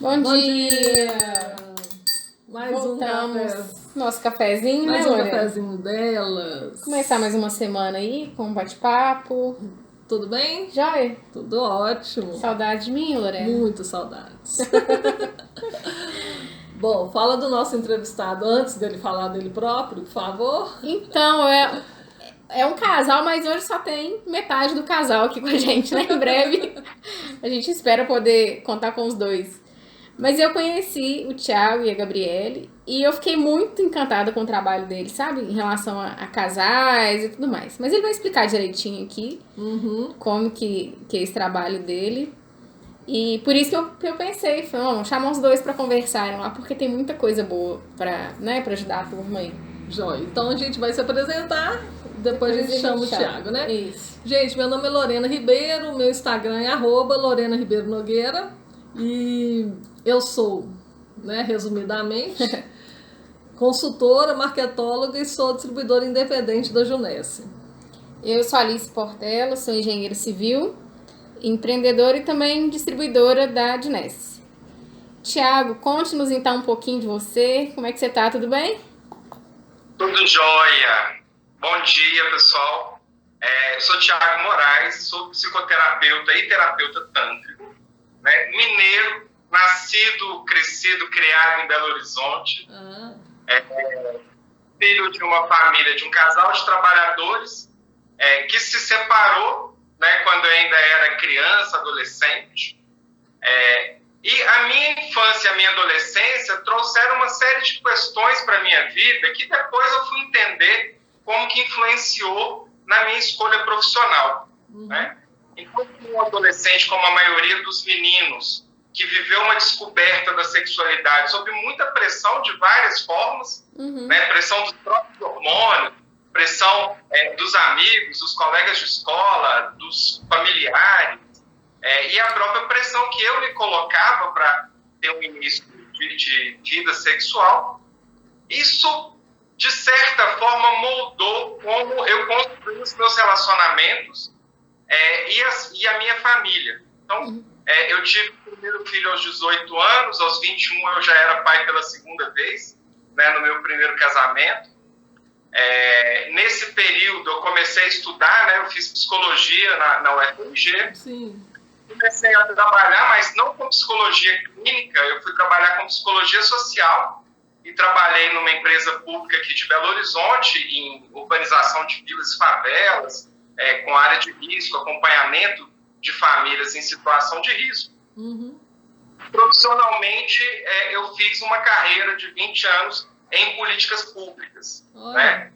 Bom Bom dia! dia! Mais Voltamos. um café. Nosso cafezinho, Mais né, um Lorena? cafezinho delas. Começar mais uma semana aí com um bate-papo. Tudo bem? Joia? Tudo ótimo. Saudade de mim, Lorena? Muito saudades. Bom, fala do nosso entrevistado antes dele falar dele próprio, por favor. Então, é um casal, mas hoje só tem metade do casal aqui com a gente, né? Em breve a gente espera poder contar com os dois. Mas eu conheci o Thiago e a Gabriele e eu fiquei muito encantada com o trabalho deles, sabe? Em relação a casais e tudo mais. Mas ele vai explicar direitinho aqui como que é esse trabalho dele. E por isso que eu pensei, falei, vamos chamar os dois pra conversarem lá, porque tem muita coisa boa pra ajudar a turma aí. Joia. Então a gente vai se apresentar, depois a gente chama o Thiago, né? Isso. Gente, meu nome é Lorena Ribeiro, meu Instagram é @Lorena Ribeiro Nogueira. E eu sou, né, resumidamente, consultora, marketóloga e sou distribuidora independente da Junesse. Eu sou Alice Portela, sou engenheira civil, empreendedora e também distribuidora da Junesse. Thiago, conte-nos então um pouquinho de você, como é que você tá, tudo bem? Tudo jóia. Bom dia, pessoal. Eu sou Thiago Moraes, sou psicoterapeuta e terapeuta tântrico, né? Mineiro, nascido, crescido, criado em Belo Horizonte. Filho de uma família, de um casal de trabalhadores que se separou, né, quando eu ainda era criança, adolescente. E a minha infância e a minha adolescência trouxeram uma série de questões para a minha vida que depois eu fui entender como que influenciou na minha escolha profissional. Né? Enquanto um adolescente, como a maioria dos meninos, que viveu uma descoberta da sexualidade sob muita pressão de várias formas, né? Pressão dos próprios hormônios, pressão dos amigos, dos colegas de escola, dos familiares, e a própria pressão que eu me colocava para ter um início de vida sexual, isso, de certa forma, moldou como eu construí os meus relacionamentos e a minha família. Então, eu tive o primeiro filho aos 18 anos, aos 21 eu já era pai pela segunda vez, né, no meu primeiro casamento. Nesse período eu comecei a estudar, né, eu fiz psicologia na UFMG. Sim. Comecei a trabalhar, mas não com psicologia clínica, eu fui trabalhar com psicologia social e trabalhei numa empresa pública aqui de Belo Horizonte, em urbanização de vilas e favelas, com área de risco, acompanhamento de famílias em situação de risco. Profissionalmente, eu fiz uma carreira de 20 anos em políticas públicas. Né?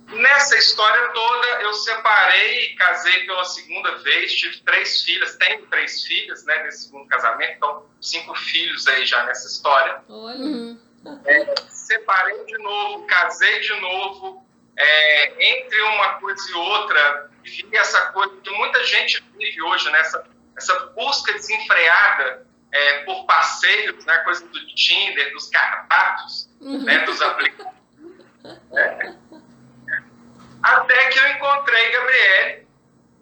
Nessa história toda, eu separei e casei pela segunda vez, tive 3 filhas, tenho 3 filhas, né, nesse segundo casamento, então 5 filhos aí já nessa história. Separei de novo, casei de novo, entre uma coisa e outra, vi essa coisa que muita gente vive hoje, né, essa busca desenfreada por parceiros, né, coisa do Tinder, dos cardápios, né, dos aplicativos. Até que eu encontrei Gabriele,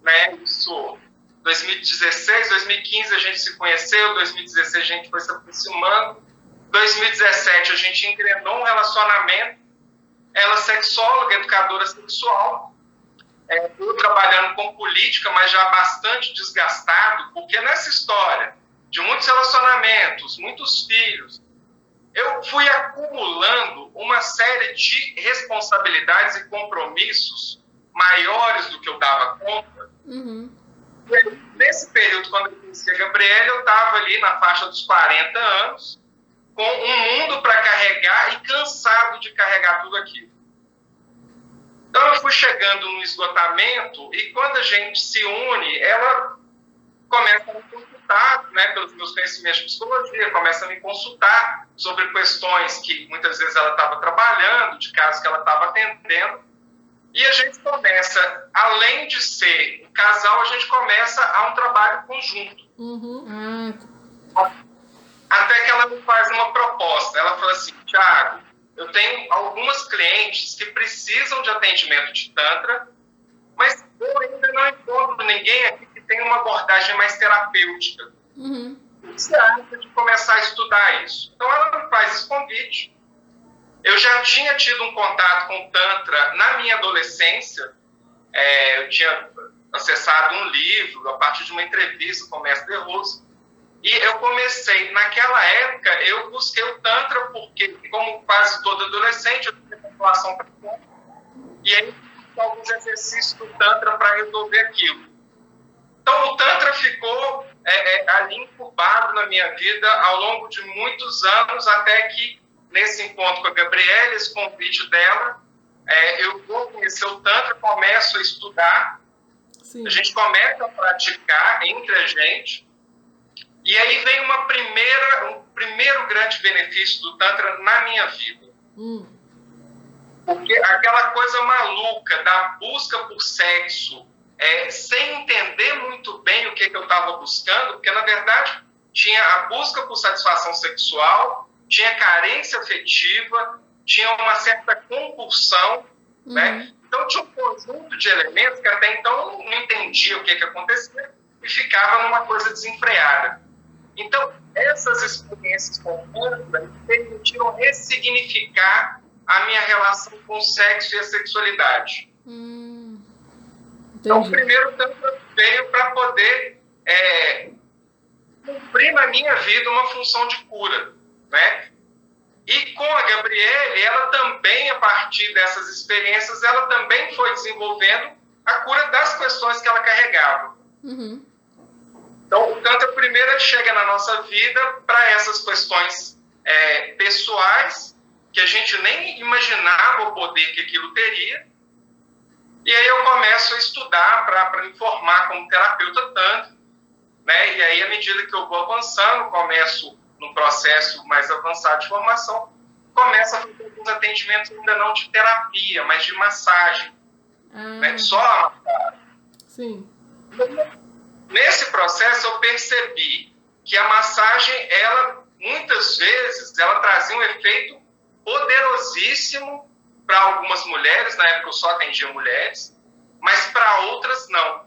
né, isso 2016, 2015 a gente se conheceu, 2016 a gente foi se aproximando, 2017 a gente engrenou um relacionamento, ela sexóloga, educadora sexual, eu trabalhando com política, mas já bastante desgastado, porque nessa história de muitos relacionamentos, muitos filhos, eu fui acumulando uma série de responsabilidades e compromissos maiores do que eu dava conta. E nesse período, quando eu conheci a Gabriele, eu estava ali na faixa dos 40 anos, com um mundo para carregar e cansado de carregar tudo aquilo. Então eu fui chegando no esgotamento e quando a gente se une, ela começa a me consultar, né, pelos meus conhecimentos de psicologia, começa a me consultar sobre questões que muitas vezes ela estava trabalhando, de casos que ela estava atendendo, e a gente começa, além de ser um casal, a gente começa a um trabalho conjunto. Até que ela me faz uma proposta, ela fala assim: Thiago, eu tenho algumas clientes que precisam de atendimento de Tantra, mas eu ainda não encontro ninguém aqui que tenha uma abordagem mais terapêutica. você acha de começar a estudar isso? Então ela me faz esse convite. Eu já tinha tido um contato com o Tantra na minha adolescência. Eu tinha acessado um livro a partir de uma entrevista com o mestre De Rose. E eu comecei, naquela época, eu busquei o Tantra porque, como quase todo adolescente, eu tinha população precoce. E aí, alguns exercícios do Tantra para resolver aquilo. Então, o Tantra ficou ali incubado na minha vida ao longo de muitos anos, até que, nesse encontro com a Gabriela, esse convite dela, eu vou conhecer o Tantra, começo a estudar, Sim. a gente começa a praticar entre a gente, e aí vem um primeiro grande benefício do Tantra na minha vida. Porque aquela coisa maluca da busca por sexo, sem entender muito bem o que eu estava buscando, porque na verdade tinha a busca por satisfação sexual, tinha carência afetiva, tinha uma certa compulsão, né? Então tinha um conjunto de elementos que até então não entendia o que acontecia e ficava numa coisa desenfreada. Então essas experiências com o Tantra me permitiram ressignificar a minha relação com o sexo e a sexualidade. Então, o primeiro Tantra veio para poder cumprir na minha vida uma função de cura, né? E com a Gabriele, ela também, a partir dessas experiências, ela também foi desenvolvendo a cura das questões que ela carregava. Então, o Tantra primeiro chega na nossa vida para essas questões pessoais, que a gente nem imaginava o poder que aquilo teria. E aí eu começo a estudar para me formar como terapeuta tântrico, né? E aí, à medida que eu vou avançando, começo num processo mais avançado de formação, começo a fazer alguns atendimentos ainda não de terapia, mas de massagem. Né? Só a massagem. Sim. Nesse processo, eu percebi que a massagem, ela, muitas vezes, ela trazia um efeito poderosíssimo para algumas mulheres, na época eu só atendia mulheres, mas para outras não.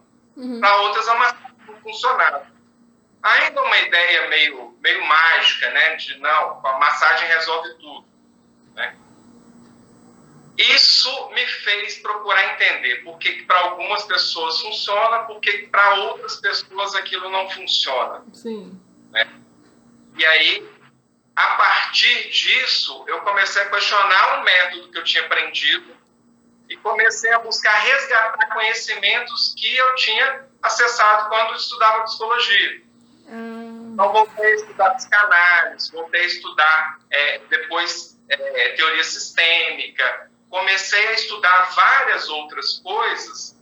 Para outras a massagem não funcionava. Ainda uma ideia meio mágica, né? De não, a massagem resolve tudo. Né? Isso me fez procurar entender por que para algumas pessoas funciona, por que para outras pessoas aquilo não funciona. Sim. Né? E aí, a partir disso, eu comecei a questionar o método que eu tinha aprendido e comecei a buscar resgatar conhecimentos que eu tinha acessado quando estudava psicologia. Então, voltei a estudar psicanálise, voltei a estudar depois teoria sistêmica, comecei a estudar várias outras coisas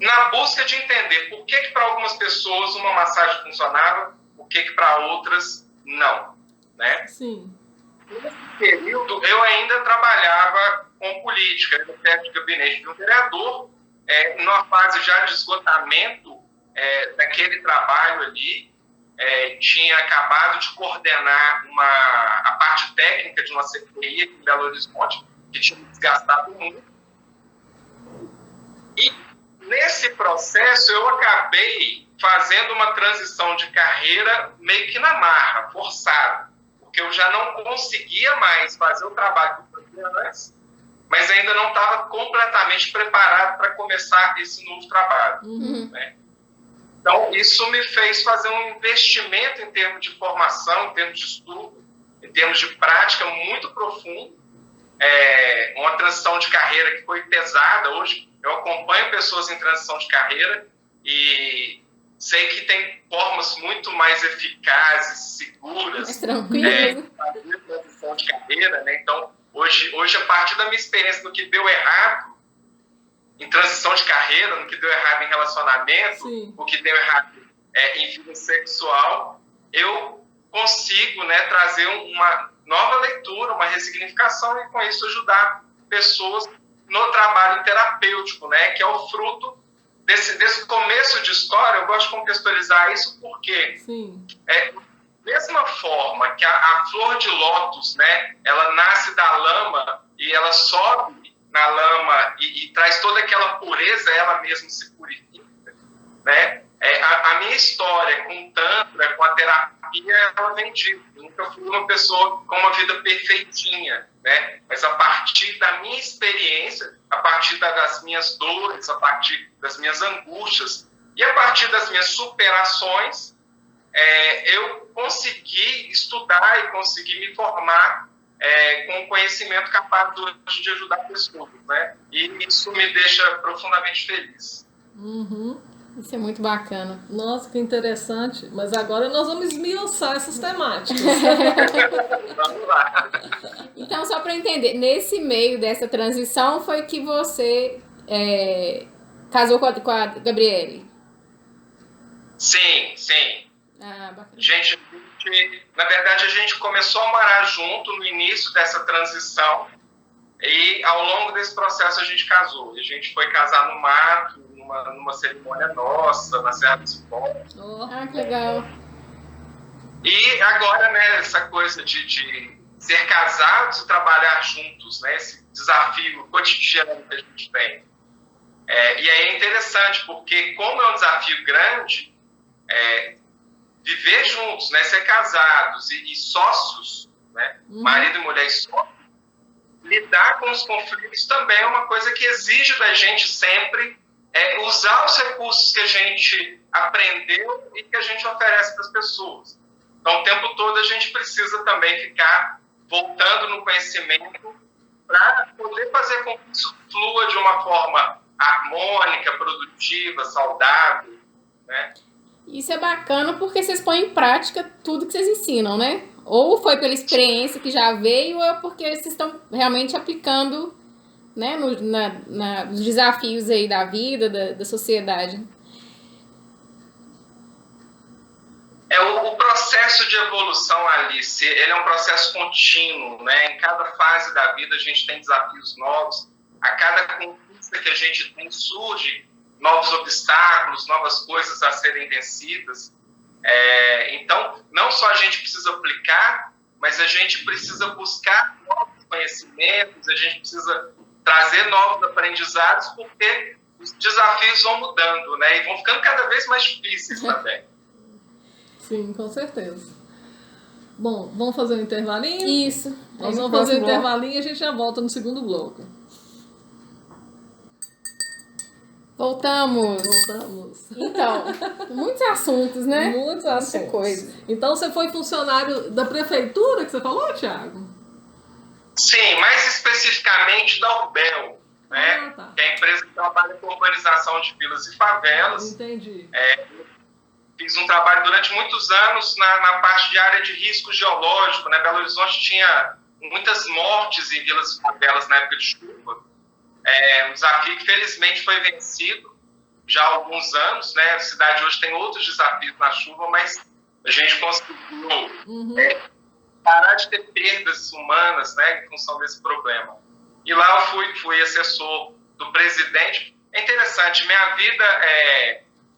na busca de entender por que para algumas pessoas uma massagem funcionava, por que para outras não. Né? Sim. Nesse período, eu ainda trabalhava com política, era chefe de gabinete de um vereador, numa fase já de esgotamento daquele trabalho ali, tinha acabado de coordenar a parte técnica de uma CPI aqui em Belo Horizonte, que tinha desgastado muito. E nesse processo, eu acabei fazendo uma transição de carreira meio que na marra, forçada. Porque eu já não conseguia mais fazer o trabalho que eu fazia antes, mas ainda não estava completamente preparado para começar esse novo trabalho. Né? Então, isso me fez fazer um investimento em termos de formação, em termos de estudo, em termos de prática muito profundo. Uma transição de carreira que foi pesada. Hoje eu acompanho pessoas em transição de carreira e sei que tem formas muito mais eficazes, seguras, mais tranquilas, de fazer transição de carreira, né? Então, hoje, a partir da minha experiência no que deu errado em transição de carreira, no que deu errado em relacionamento, Sim. o que deu errado em vida sexual, eu consigo, né, trazer uma nova leitura, uma ressignificação e, com isso, ajudar pessoas no trabalho terapêutico, né, que é o fruto desse começo de história. Eu gosto de contextualizar isso porque, Sim. mesma forma que a flor de lótus, né, ela nasce da lama e ela sobe na lama e traz toda aquela pureza, ela mesma se purifica, né? A minha história com o Tantra, com a terapia, ela vem disso. Eu nunca fui uma pessoa com uma vida perfeitinha, né? Mas a partir da minha experiência, a partir das minhas dores, a partir das minhas angústias e a partir das minhas superações, eu consegui estudar e consegui me formar com conhecimento capaz hoje de ajudar pessoas, né? E isso me deixa profundamente feliz. Uhum. Isso é muito bacana. Nossa, que interessante. Mas agora nós vamos esmiuçar essas temáticas. Vamos lá. Então, só para entender, nesse meio dessa transição foi que você casou com a Gabriele? Sim, sim. Ah, bacana. Na verdade, a gente começou a morar junto no início dessa transição e ao longo desse processo a gente casou. A gente foi casar no mato, numa cerimônia nossa, na Serra do Cipó. Ah, que legal. E agora, né, essa coisa de ser casados e trabalhar juntos, né, esse desafio cotidiano que a gente tem. E aí é interessante, porque como é um desafio grande, viver juntos, né, ser casados e sócios, né, marido e mulher e sócios, lidar com os conflitos também é uma coisa que exige da gente sempre usar os recursos que a gente aprendeu e que a gente oferece para as pessoas. Então, o tempo todo a gente precisa também ficar voltando no conhecimento para poder fazer com que isso flua de uma forma harmônica, produtiva, saudável, né? Isso é bacana porque vocês põem em prática tudo que vocês ensinam, né? Ou foi pela experiência que já veio, ou é porque vocês estão realmente aplicando, né, nos desafios aí da vida, da sociedade. O processo de evolução, Alice, ele é um processo contínuo, né? Em cada fase da vida a gente tem desafios novos, a cada conquista que a gente tem surge novos obstáculos, novas coisas a serem vencidas. Então, não só a gente precisa aplicar, mas a gente precisa buscar novos conhecimentos, a gente precisa trazer novos aprendizados, porque os desafios vão mudando, né? E vão ficando cada vez mais difíceis também. Sim, com certeza. Bom, vamos fazer um intervalinho? Isso. Nós vamos fazer um intervalinho e a gente já volta no segundo bloco. Voltamos. Então, muitos assuntos, né? Muitos assuntos. Muita coisa. Então, você foi funcionário da prefeitura que você falou, Thiago? Sim, mais especificamente da URBEL, né? Tá. Que é a empresa que trabalha com urbanização de vilas e favelas. Entendi. Fiz um trabalho durante muitos anos na parte de área de risco geológico, né? Belo Horizonte tinha muitas mortes em vilas e favelas na época de chuva. Um desafio que felizmente foi vencido já há alguns anos, né? A cidade hoje tem outros desafios na chuva, mas a gente conseguiu parar de ter perdas humanas, né, em função desse problema. E lá eu fui assessor do presidente. É interessante, minha vida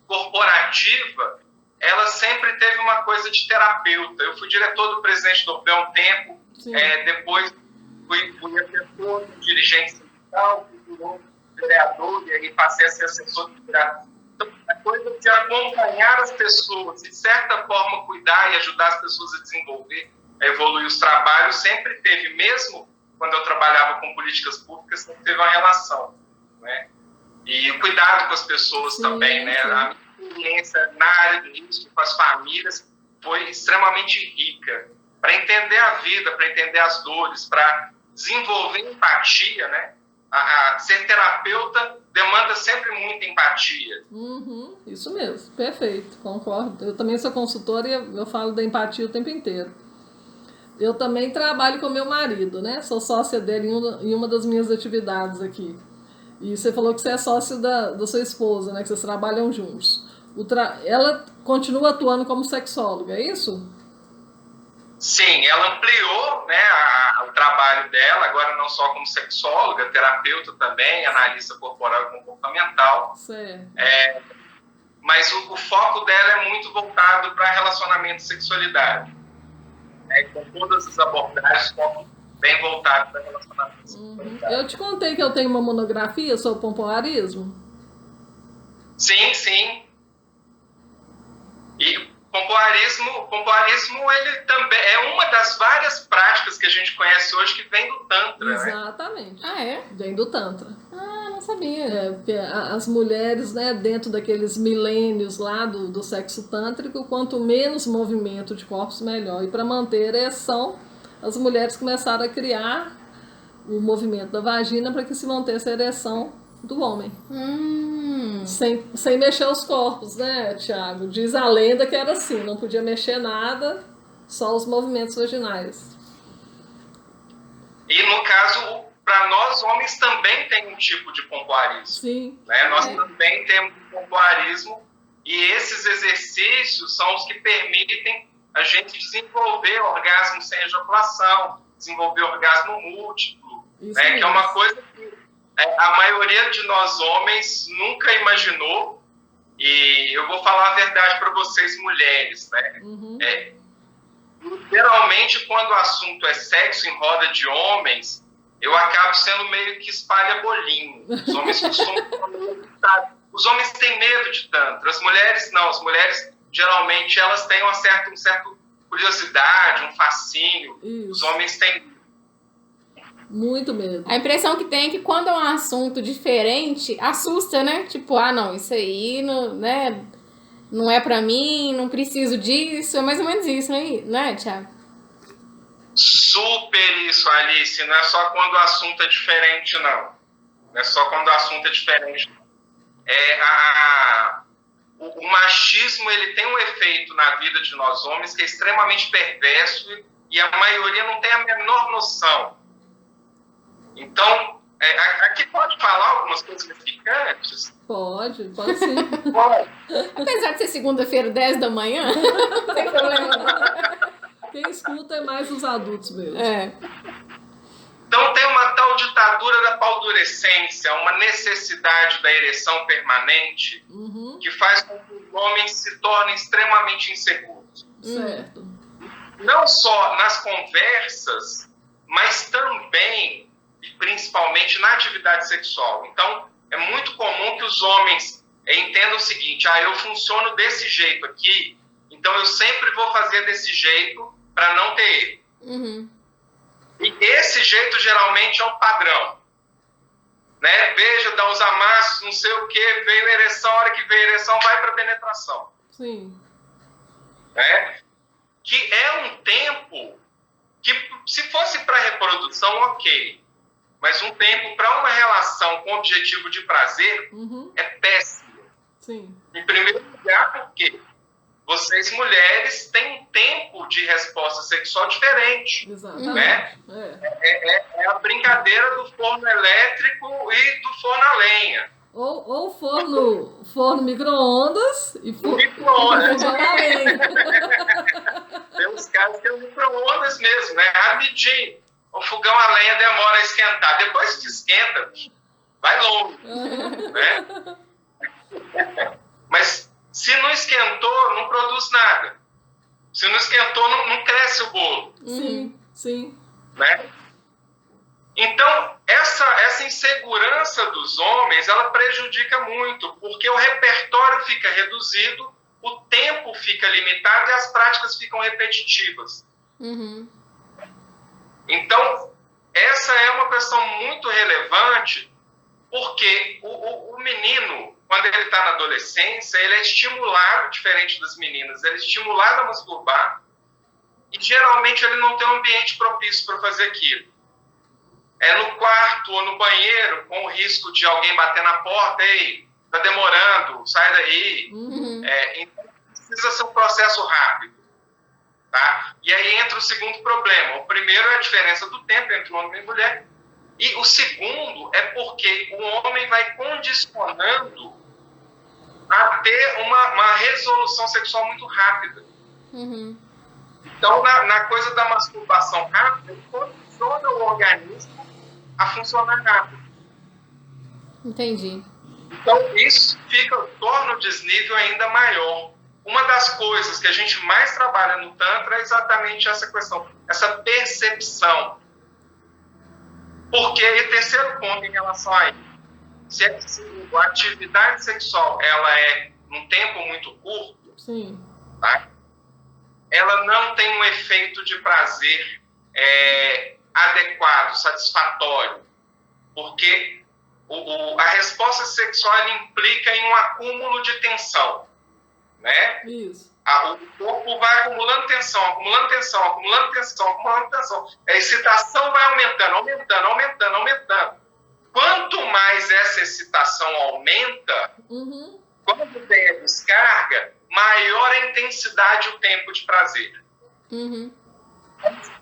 corporativa, ela sempre teve uma coisa de terapeuta. Eu fui diretor do presidente do URBEL um tempo, depois fui assessor do dirigente sindical, fui vereador, e aí passei a ser assessor do vereador. Então, a coisa de acompanhar as pessoas, de certa forma cuidar e ajudar as pessoas a desenvolver, a evoluir os trabalhos, sempre teve, mesmo quando eu trabalhava com políticas públicas, sempre teve uma relação, né? E o cuidado com as pessoas também, né? A minha experiência na área de risco com as famílias foi extremamente rica, para entender a vida, para entender as dores, para desenvolver empatia, né? Ser terapeuta demanda sempre muita empatia. Isso mesmo, perfeito, concordo. Eu também sou consultora e eu falo da empatia o tempo inteiro. Eu também trabalho com meu marido, né? Sou sócia dele em uma das minhas atividades aqui. E você falou que você é sócio da sua esposa, né? Que vocês trabalham juntos. Ela continua atuando como sexóloga, é isso? Sim, ela ampliou, né, o trabalho dela, agora não só como sexóloga, terapeuta também, analista corporal e comportamental. Certo. Mas o foco dela é muito voltado para relacionamento e sexualidade. Com todas as abordagens, foco bem voltado para relacionamento e sexualidade. Eu te contei que eu tenho uma monografia sobre pompoarismo? Sim, sim. E o pompoarismo ele também é uma das várias práticas que a gente conhece hoje que vem do Tantra. Exatamente. Né? Ah, é? Vem do Tantra. Ah, não sabia. Porque as mulheres, né, dentro daqueles milênios lá do sexo tântrico, quanto menos movimento de corpos, melhor. E para manter a ereção, as mulheres começaram a criar o movimento da vagina para que se mantesse a ereção do homem. Sem mexer os corpos, né, Tiago? Diz a lenda que era assim, não podia mexer nada, só os movimentos vaginais. E no caso, para nós homens também tem um tipo de pompoarismo. Sim. Né? Nós também temos um pompoarismo e esses exercícios são os que permitem a gente desenvolver orgasmo sem ejaculação, desenvolver orgasmo múltiplo, né? Que é uma coisa que a maioria de nós homens nunca imaginou. E eu vou falar a verdade para vocês, mulheres, né? Geralmente, quando o assunto é sexo em roda de homens, eu acabo sendo meio que espalha-bolinho. Os homens costumam... Os homens têm medo de tantra, as mulheres não. As mulheres, geralmente, elas têm uma certa curiosidade, um fascínio. Isso. Os homens têm muito medo. A impressão que tem é que quando é um assunto diferente, assusta, né? Tipo, não, isso aí não, né, não é pra mim, não preciso disso. É mais ou menos isso, né, Thiago? Super isso, Alice. Não é só quando o assunto é diferente, não. Não é só quando o assunto é diferente. O machismo ele tem um efeito na vida de nós homens que é extremamente perverso e a maioria não tem a menor noção. Então, aqui pode falar algumas coisas picantes? Pode sim. Pode. Apesar de ser segunda-feira, 10 da manhã, não tem problema não. Quem escuta é mais os adultos mesmo. Então tem uma tal ditadura da paldurecência, uma necessidade da ereção permanente, que faz com que os homens se tornem extremamente inseguros. Certo. Não só nas conversas, mas também e principalmente na atividade sexual. Então, é muito comum que os homens entendam o seguinte: eu funciono desse jeito aqui, então eu sempre vou fazer desse jeito para não ter erro. E esse jeito geralmente é um padrão. Né? Veja, dá uns amassos, não sei o que, veio a ereção, a hora que veio a ereção, vai para a penetração. Sim. Né? Que é um tempo que, se fosse para reprodução, ok. Mas um tempo para uma relação com objetivo de prazer é péssimo. Sim. Em primeiro lugar, porque vocês, mulheres, têm um tempo de resposta sexual diferente. Exatamente. Né? É a brincadeira do forno elétrico e do forno a lenha. Ou forno micro-ondas e micro-ondas. a lenha. Tem uns casos que é micro-ondas mesmo, né? Rapidinho. O fogão a lenha demora a esquentar. Depois que esquenta, vai longe. Né? Mas se não esquentou, não produz nada. Se não esquentou, não cresce o bolo. Sim. Né? Então, essa insegurança dos homens, ela prejudica muito, porque o repertório fica reduzido, o tempo fica limitado e as práticas ficam repetitivas. Então, essa é uma questão muito relevante, porque o menino, quando ele está na adolescência, ele é estimulado, diferente das meninas, ele é estimulado a masturbar e geralmente ele não tem um ambiente propício para fazer aquilo. É no quarto ou no banheiro, com o risco de alguém bater na porta, ei, tá demorando, sai daí. Então, precisa ser um processo rápido. Tá? E aí entra o segundo problema. O primeiro é a diferença do tempo entre homem e mulher. E o segundo é porque o homem vai condicionando a ter uma resolução sexual muito rápida. Então, na coisa da masturbação rápida, ele condiciona o organismo a funcionar rápido. Entendi. Então, isso torna o desnível ainda maior. Uma das coisas que a gente mais trabalha no Tantra é exatamente essa questão, essa percepção. Porque, e terceiro ponto em relação a isso, se a atividade sexual ela é num tempo muito curto, tá? Ela não tem um efeito de prazer adequado, satisfatório, porque a resposta sexual ela implica em um acúmulo de tensão, né? Isso. O corpo vai acumulando tensão, acumulando tensão, acumulando tensão, acumulando tensão. A excitação vai aumentando, aumentando, aumentando, aumentando. Quanto mais essa excitação aumenta, quando tem a descarga, maior a intensidade e o tempo de prazer.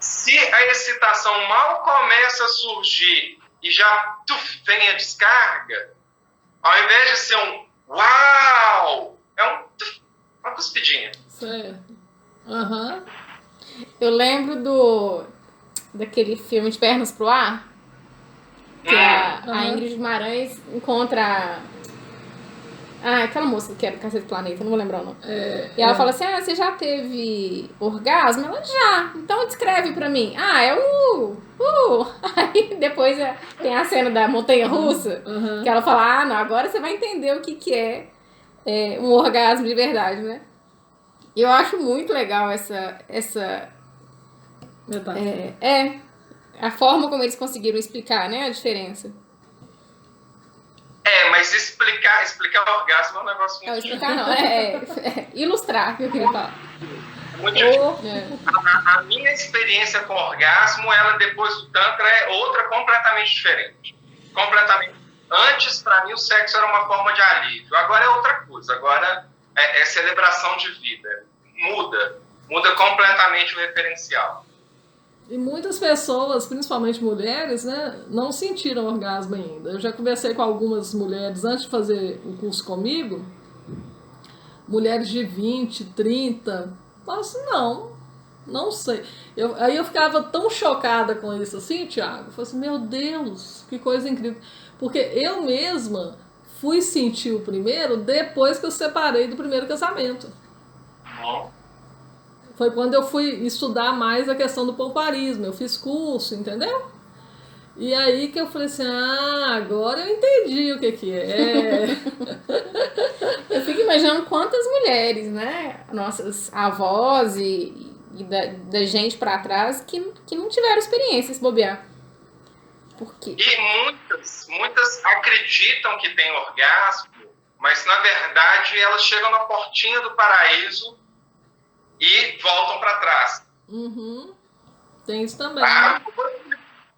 Se a excitação mal começa a surgir e já vem a descarga, ao invés de ser um uau, é uma cuspidinha. Certo. Eu lembro daquele filme De Pernas pro Ar, que a Ingrid Guimarães encontra aquela moça que é do Cacete Planeta, não vou lembrar o nome. E ela fala assim, você já teve orgasmo? Ela, já. Então descreve pra mim. É Aí depois tem a cena da montanha-russa, que ela fala, não, agora você vai entender o que é um orgasmo de verdade, né? E eu acho muito legal essa a forma como eles conseguiram explicar, né, a diferença. Mas explicar o orgasmo é um negócio muito difícil. Explicar não, ilustrar, que eu queria falar. Muito difícil. A minha experiência com orgasmo, ela depois do Tantra é outra completamente diferente. Completamente. Antes, para mim, o sexo era uma forma de alívio. Agora é outra coisa. Agora é celebração de vida. Muda completamente o referencial. E muitas pessoas, principalmente mulheres, né, não sentiram orgasmo ainda. Eu já conversei com algumas mulheres antes de fazer o curso comigo, mulheres de 20, 30, falaram assim, não sei. Aí eu ficava tão chocada com isso assim, Thiago, eu falei assim, meu Deus, que coisa incrível. Porque eu mesma fui sentir o primeiro depois que eu separei do primeiro casamento. Foi quando eu fui estudar mais a questão do pompoarismo. Eu fiz curso, entendeu? E aí que eu falei assim, agora eu entendi o que é. Eu fico imaginando quantas mulheres, né? Nossas avós e da gente pra trás que não tiveram experiência se bobear. Porque... E muitas acreditam que tem orgasmo, mas na verdade elas chegam na portinha do paraíso e voltam para trás. Tem isso também. Tá?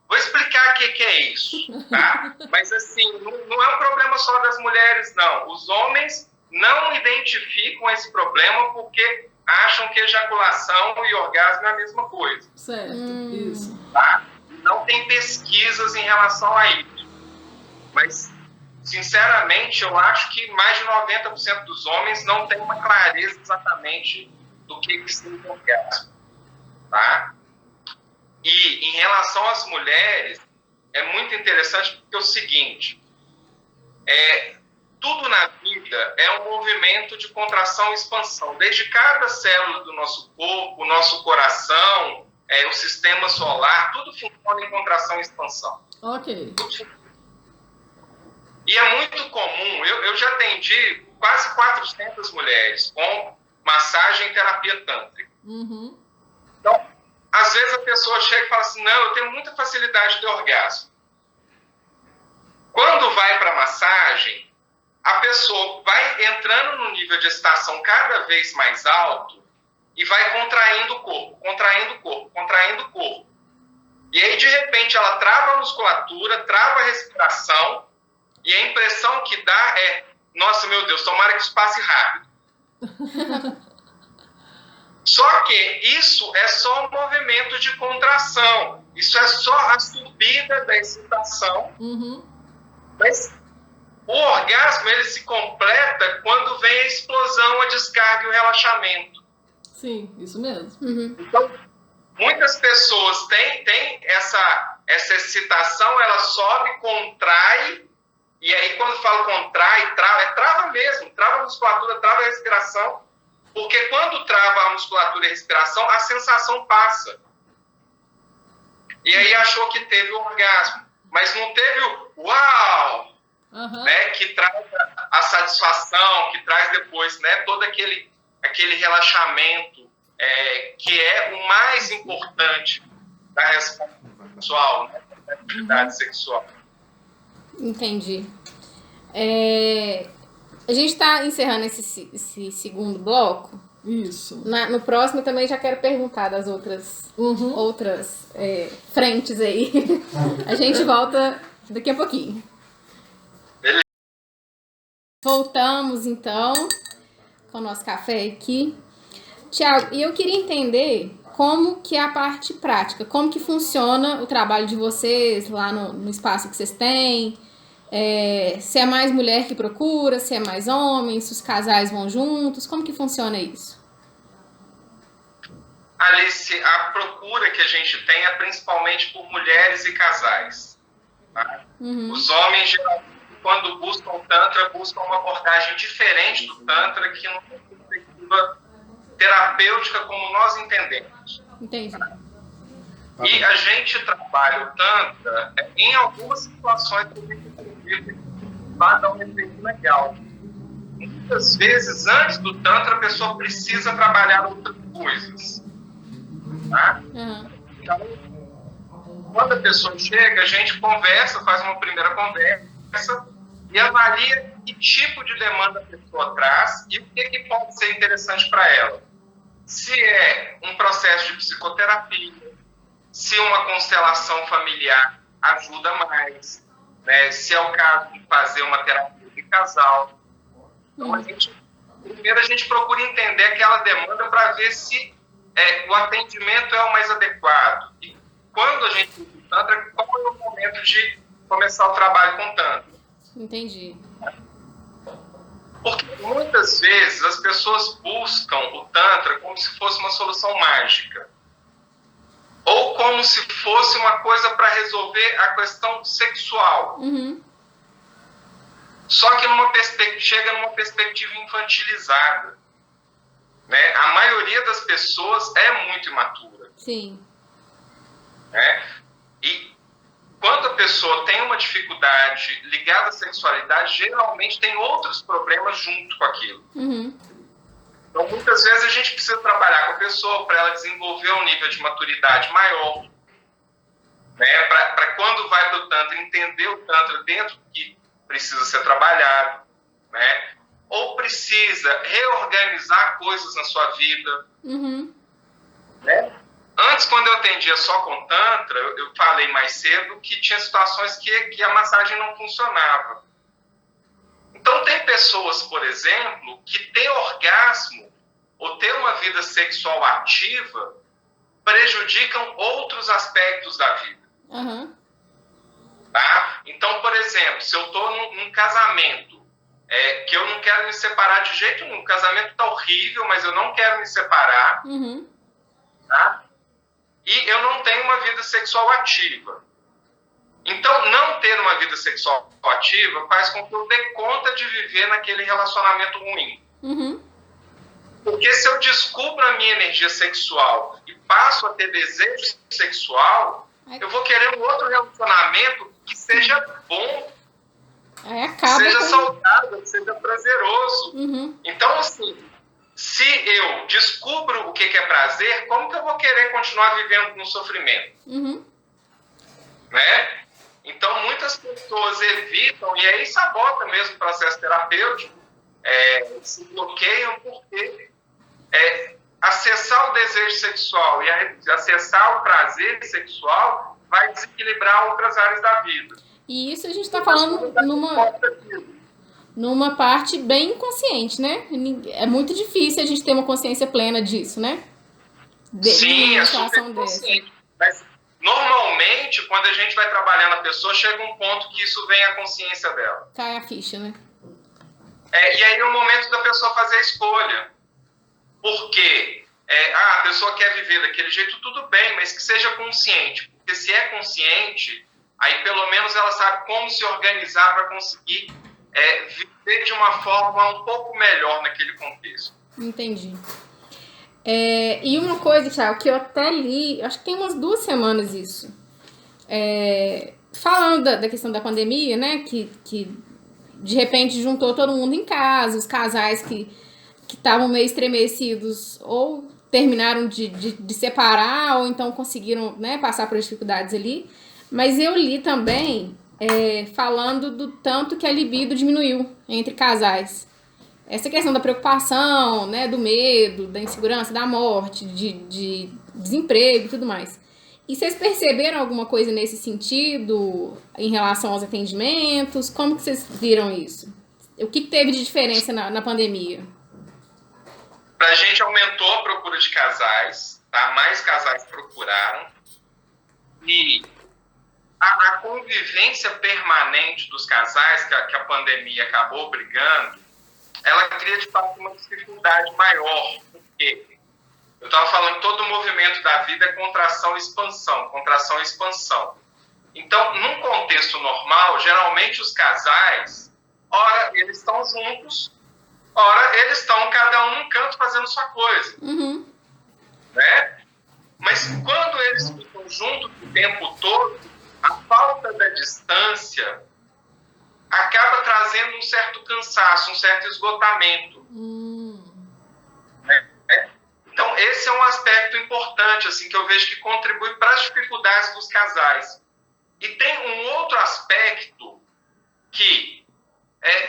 Vou explicar o que é isso. Tá? Mas assim, não é um problema só das mulheres, não. Os homens não identificam esse problema porque acham que ejaculação e orgasmo é a mesma coisa. Certo, isso. Tá? Não tem pesquisas em relação a isso. Mas, sinceramente, eu acho que mais de 90% dos homens não tem uma clareza exatamente do que seja orgasmo, tá? E em relação às mulheres, é muito interessante porque é o seguinte, tudo na vida é um movimento de contração e expansão. Desde cada célula do nosso corpo, o nosso coração, o sistema solar, tudo funciona em contração e expansão. Ok. E é muito comum, eu já atendi quase 400 mulheres com massagem e terapia tântrica. Então, às vezes a pessoa chega e fala assim, não, eu tenho muita facilidade de orgasmo. Quando vai para a massagem, a pessoa vai entrando no nível de excitação cada vez mais alto e vai contraindo o corpo, contraindo o corpo, contraindo o corpo. E aí, de repente, ela trava a musculatura, trava a respiração e a impressão que dá é, nossa, meu Deus, tomara que isso passe rápido. Só que isso é só um movimento de contração. Isso é só a subida da excitação. Mas o orgasmo ele se completa quando vem a explosão, a descarga e o relaxamento. Sim, isso mesmo. Então, muitas pessoas têm essa excitação, ela sobe, contrai, e aí quando falo contrai, trava mesmo, trava a musculatura, trava a respiração, porque quando trava a musculatura e a respiração, a sensação passa. E aí achou que teve o orgasmo, mas não teve o uau, né, que traz a satisfação, que traz depois, né, todo aquele aquele relaxamento que é o mais importante da resposta sexual, né? Da atividade sexual. Entendi. A gente está encerrando esse segundo bloco. Isso. No próximo eu também já quero perguntar das outras frentes aí. A gente volta daqui a pouquinho. Beleza. Voltamos então com o nosso café aqui. Tiago, e eu queria entender como que é a parte prática, como que funciona o trabalho de vocês lá no espaço que vocês têm, se é mais mulher que procura, se é mais homem, se os casais vão juntos, como que funciona isso? Alice, a procura que a gente tem é principalmente por mulheres e casais. Tá? Os homens, geralmente, quando buscam o Tantra, buscam uma abordagem diferente do Tantra, que não tem perspectiva terapêutica como nós entendemos. Entendi. E a gente trabalha o Tantra em algumas situações que a gente inclusive vai dar um efeito legal. Muitas vezes, antes do Tantra, a pessoa precisa trabalhar outras coisas. Tá? Então, quando a pessoa chega, a gente conversa, faz uma primeira conversa e avalia que tipo de demanda a pessoa traz e o que pode ser interessante para ela. Se é um processo de psicoterapia, se uma constelação familiar ajuda mais, né? Se é o caso de fazer uma terapia de casal. Então, primeiro a gente procura entender aquela demanda para ver se o atendimento é o mais adequado. E quando a gente usa o Tantra, qual é o momento de começar o trabalho com o Tantra? Entendi. Porque muitas vezes as pessoas buscam o Tantra como se fosse uma solução mágica. Ou como se fosse uma coisa para resolver a questão sexual. Só que chega numa perspectiva infantilizada. Né? A maioria das pessoas é muito imatura. Sim. Né? E quando a pessoa tem uma dificuldade ligada à sexualidade, geralmente tem outros problemas junto com aquilo. Então, muitas vezes a gente precisa trabalhar com a pessoa para ela desenvolver um nível de maturidade maior. Né? Para quando vai para o Tantra, entender o Tantra dentro do que precisa ser trabalhado. Né? Ou precisa reorganizar coisas na sua vida. Né? Antes, quando eu atendia só com Tantra, eu falei mais cedo que tinha situações que a massagem não funcionava. Então, tem pessoas, por exemplo, que ter orgasmo ou ter uma vida sexual ativa prejudicam outros aspectos da vida. Tá? Então, por exemplo, se eu estou num casamento que eu não quero me separar de jeito nenhum, o casamento está horrível, mas eu não quero me separar, tá? E eu não tenho uma vida sexual ativa. Então, não ter uma vida sexual ativa faz com que eu dê conta de viver naquele relacionamento ruim. Porque se eu descubro a minha energia sexual e passo a ter desejo sexual, eu vou querer um outro relacionamento que seja bom, que seja saudável, que seja prazeroso. Então, assim, se eu descubro o que é prazer, como que eu vou querer continuar vivendo no sofrimento? Né? Então, muitas pessoas evitam, e aí sabota mesmo o processo terapêutico, se bloqueiam porque acessar o desejo sexual e acessar o prazer sexual vai desequilibrar outras áreas da vida. E isso a gente está falando numa parte bem inconsciente, né? É muito difícil a gente ter uma consciência plena disso, né? Sim, é super inconsciente. Mas, normalmente, quando a gente vai trabalhando a pessoa, chega um ponto que isso vem à consciência dela. Cai a ficha, né? E aí é o momento da pessoa fazer a escolha. Porque a pessoa quer viver daquele jeito, tudo bem, mas que seja consciente. Porque se é consciente, aí pelo menos ela sabe como se organizar para conseguir viver de uma forma um pouco melhor naquele contexto. Entendi. E uma coisa, Thiago, que eu até li, acho que tem umas 2 semanas isso, falando da questão da pandemia, né, que de repente juntou todo mundo em casa, os casais que que estavam meio estremecidos ou terminaram de separar ou então conseguiram, né, passar por dificuldades ali. Mas eu li também falando do tanto que a libido diminuiu entre casais. Essa questão da preocupação, né, do medo, da insegurança, da morte, de desemprego e tudo mais. E vocês perceberam alguma coisa nesse sentido em relação aos atendimentos? Como que vocês viram isso? O que teve de diferença na pandemia? Pra gente aumentou a procura de casais, tá? Mais casais procuraram. E a convivência permanente dos casais, que a pandemia acabou obrigando, ela cria, de fato, uma dificuldade maior. Porque eu estava falando que todo o movimento da vida é contração e expansão, contração e expansão. Então, num contexto normal, geralmente os casais, ora eles estão juntos, ora eles estão cada um num canto fazendo sua coisa. Uhum. Né? Mas quando eles ficam juntos o tempo todo, a falta da distância acaba trazendo um certo cansaço, um certo esgotamento. Né? Então, esse é um aspecto importante, assim, que eu vejo que contribui para as dificuldades dos casais. E tem um outro aspecto que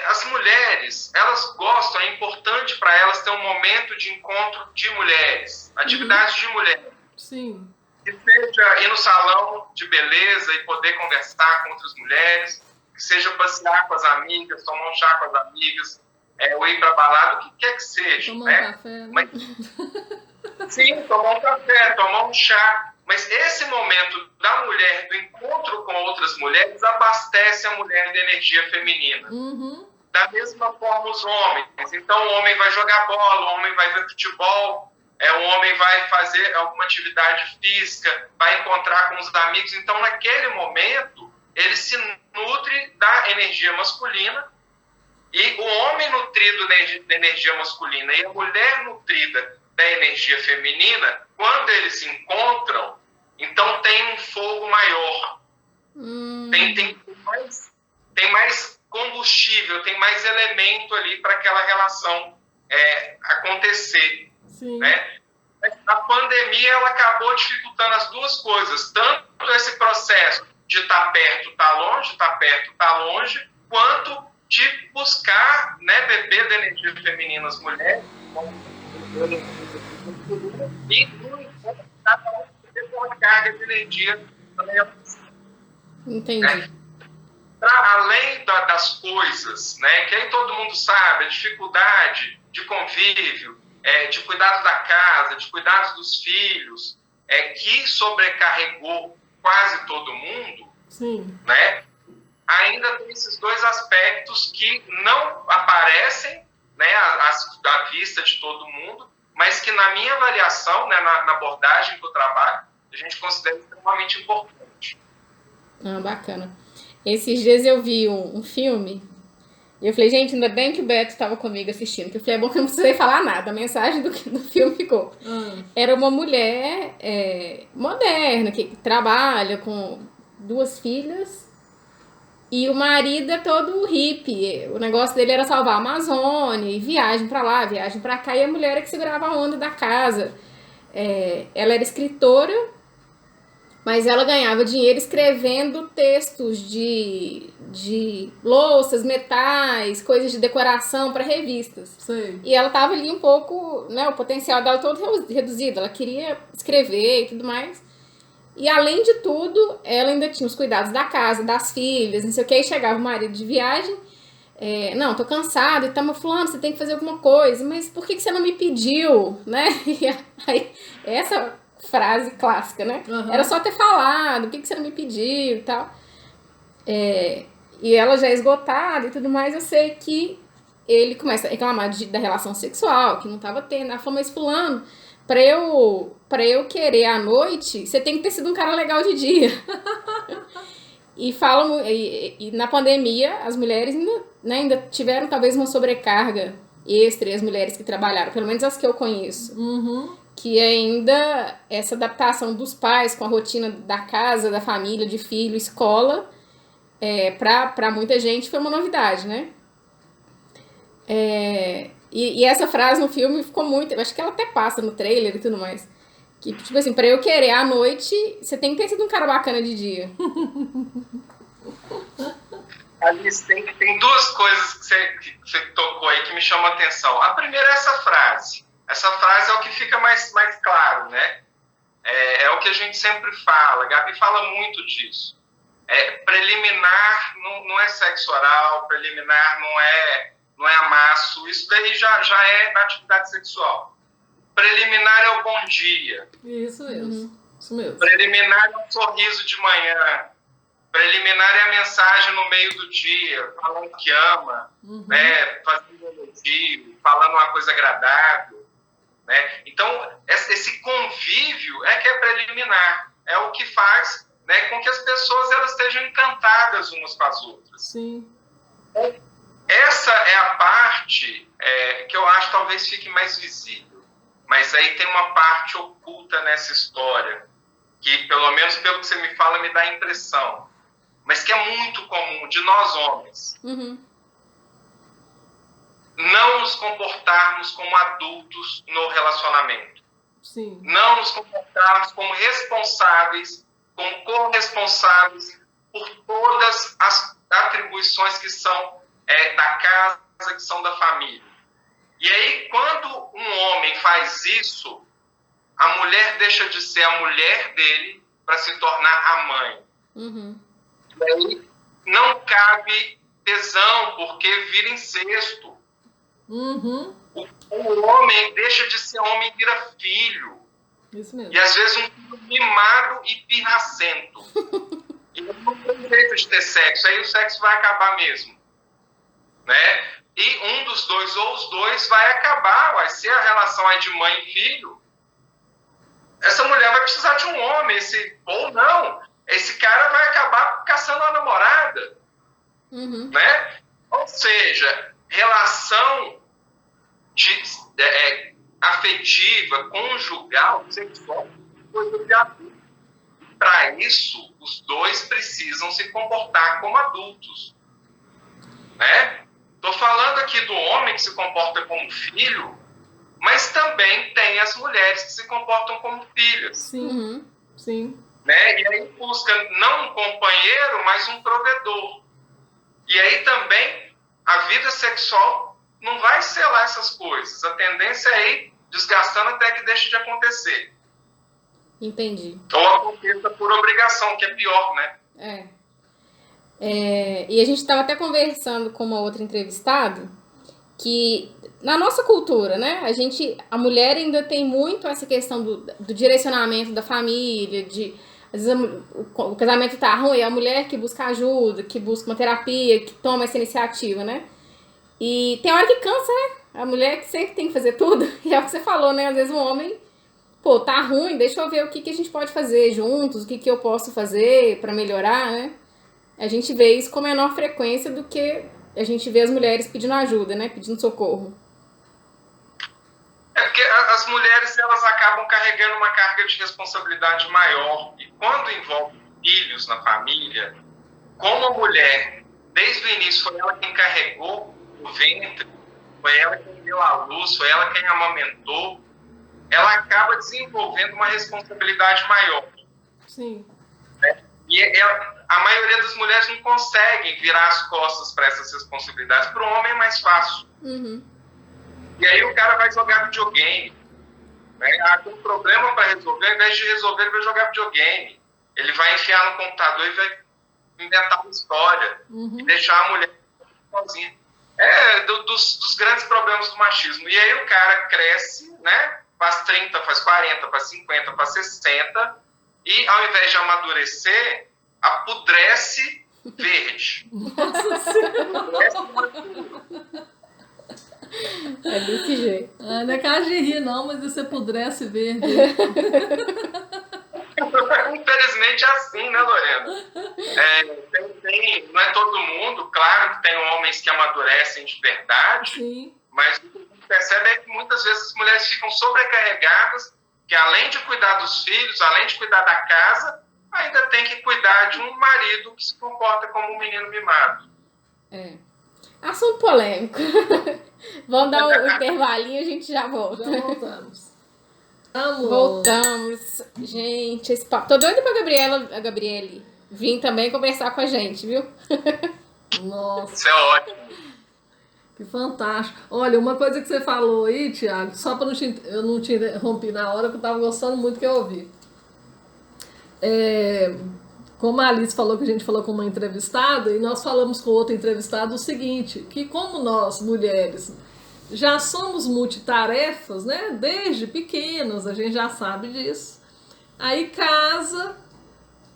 as mulheres, elas gostam, é importante para elas ter um momento de encontro de mulheres, atividades de mulheres. Sim. Que seja ir no salão de beleza e poder conversar com outras mulheres, que seja passear com as amigas, tomar um chá com as amigas, ou ir para balada, o que quer que seja. Tomar né? um café, né? Mas, sim, tomar um café, tomar um chá. Mas esse momento da mulher, do encontro com outras mulheres, abastece a mulher de energia feminina. Uhum. Da mesma forma os homens. Então o homem vai jogar bola, o homem vai ver futebol, o homem vai fazer alguma atividade física, vai encontrar com os amigos. Então naquele momento ele se nutre da energia masculina, e o homem nutrido da energia masculina e a mulher nutrida da energia feminina, quando eles se encontram, então tem um fogo maior. Tem mais combustível, tem mais elemento ali para aquela relação acontecer. Sim. Né? A pandemia ela acabou dificultando as duas coisas, tanto esse processo de estar perto, estar longe, estar perto, estar longe, quanto de buscar, né, beber da energia feminina as mulheres, e no encontro cada um ter uma carga de energia para elas. Entendi. Além das coisas, né, que aí todo mundo sabe, a dificuldade de convívio, de cuidado da casa, de cuidados dos filhos, que sobrecarregou quase todo mundo. Sim. Né? Ainda tem esses dois aspectos que não aparecem, né, à vista de todo mundo, mas que na minha avaliação, né, na abordagem que eu trabalho, a gente considera extremamente importante. Bacana. Esses dias eu vi um filme e eu falei, gente, ainda bem que o Beto estava comigo assistindo, que eu falei, é bom que eu não precisei falar nada, a mensagem do filme ficou. Era uma mulher moderna, que trabalha com 2 filhas, e o marido é todo hippie. O negócio dele era salvar a Amazônia, e viagem pra lá, viagem pra cá, e a mulher é que segurava a onda da casa. Ela era escritora, mas ela ganhava dinheiro escrevendo textos de louças, metais, coisas de decoração para revistas. Sei. E ela tava ali um pouco, né, o potencial dela todo reduzido. Ela queria escrever e tudo mais. E além de tudo, ela ainda tinha os cuidados da casa, das filhas, não sei o que. Aí chegava o marido de viagem, não, tô cansada, e tá, mas fulano, você tem que fazer alguma coisa, mas por que você não me pediu, né? E aí, essa frase clássica, né? Uhum. Era só ter falado, por que você não me pediu e tal. E ela já é esgotada e tudo mais, eu sei que ele começa a reclamar da relação sexual, que não tava tendo. Ela falou, mas fulano, pra eu querer à noite, você tem que ter sido um cara legal de dia. E na pandemia, as mulheres ainda tiveram talvez uma sobrecarga extra, e as mulheres que trabalharam, pelo menos as que eu conheço. Uhum. Que ainda essa adaptação dos pais com a rotina da casa, da família, de filho, escola, pra muita gente foi uma novidade, né? E essa frase no filme ficou muito... Eu acho que ela até passa no trailer e tudo mais. Que, tipo assim, pra eu querer à noite, você tem que ter sido um cara bacana de dia. Alice, tem duas coisas que você tocou aí que me chamam a atenção. A primeira é essa frase. Essa frase é o que fica mais claro, né? É o que a gente sempre fala. A Gabi fala muito disso. Preliminar não é sexo oral, preliminar não é amasso. Isso daí já é da atividade sexual. Preliminar é o bom dia. Isso mesmo. Isso mesmo. Preliminar é um sorriso de manhã. Preliminar é a mensagem no meio do dia, falando que ama, né? Fazendo um elogio, falando uma coisa agradável. Né? Então, esse convívio é que é preliminar. É o que faz, né, com que as pessoas elas estejam encantadas umas com as outras. Sim. Essa é a parte que eu acho que talvez fique mais visível. Mas aí tem uma parte oculta nessa história, que pelo menos pelo que você me fala me dá a impressão, mas que é muito comum de nós homens. Não nos comportarmos como adultos no relacionamento. Sim. Não nos comportarmos como responsáveis, como corresponsáveis por todas as atribuições que são da casa, que são da família. E aí, quando um homem faz isso, a mulher deixa de ser a mulher dele para se tornar a mãe. E aí, não cabe tesão, porque vira incesto. O homem deixa de ser homem e vira filho. Isso mesmo. E às vezes um filho mimado e pirracento. E não tem jeito de ter sexo, aí o sexo vai acabar mesmo. Né? E um dos dois ou os dois vai acabar. Vai ser a relação aí de mãe e filho. Essa mulher vai precisar de um homem, ou não. Esse cara vai acabar caçando uma namorada. Né? Ou seja, relação afetiva, conjugal, sexual, coisa de adulto. Para isso, os dois precisam se comportar como adultos. Né? Estou falando aqui do homem que se comporta como filho, mas também tem as mulheres que se comportam como filhas. Sim, sim. Né? E aí busca não um companheiro, mas um provedor. E aí também a vida sexual não vai selar essas coisas. A tendência é ir desgastando até que deixe de acontecer. Entendi. Ou aconteça por obrigação, que é pior, né? E a gente estava até conversando com uma outra entrevistada que na nossa cultura, né, a mulher ainda tem muito essa questão do direcionamento da família, às vezes o casamento tá ruim, é a mulher que busca ajuda, que busca uma terapia, que toma essa iniciativa, né? E tem hora que cansa, né? A mulher que sempre tem que fazer tudo, e é o que você falou, né? Às vezes o homem, tá ruim, deixa eu ver o que a gente pode fazer juntos, o que eu posso fazer para melhorar, né? A gente vê isso com menor frequência do que a gente vê as mulheres pedindo ajuda, né? Pedindo socorro. Porque as mulheres elas acabam carregando uma carga de responsabilidade maior. E quando envolve filhos na família, como a mulher, desde o início, foi ela quem carregou o ventre, foi ela quem deu a luz, foi ela quem amamentou, ela acaba desenvolvendo uma responsabilidade maior. Sim. E a maioria das mulheres não conseguem virar as costas para essas responsabilidades. Para o homem é mais fácil. E aí o cara vai jogar videogame. Né? Tem um problema para resolver, ao invés de resolver, ele vai jogar videogame. Ele vai enfiar no computador e vai inventar uma história. E deixar a mulher sozinha. Dos grandes problemas do machismo. E aí o cara cresce, né? Faz 30, faz 40, faz 50, faz 60... E, ao invés de amadurecer, apodrece verde. É desse jeito. Não é caso de rir, não, mas você apodrece verde. Infelizmente é assim, né, Lorena? Não é todo mundo, claro que tem homens que amadurecem de verdade, Sim. Mas o que a gente percebe é que muitas vezes as mulheres ficam sobrecarregadas, que além de cuidar dos filhos, além de cuidar da casa, ainda tem que cuidar de um marido que se comporta como um menino mimado. Assunto polêmico. Vamos dar um intervalinho, a gente já volta. Já voltamos. Vamos. Voltamos. Gente, esse papo. Tô doida pra Gabriele vir também conversar com a gente, viu? Nossa. Isso é ótimo. Que fantástico. Olha, uma coisa que você falou aí, Tiago, só para eu não te interromper na hora, que eu estava gostando muito que eu ouvi. Como a Alice falou que a gente falou com uma entrevistada, e nós falamos com outra entrevistada o seguinte, que como nós, mulheres, já somos multitarefas, né? Desde pequenas, a gente já sabe disso. Aí casa,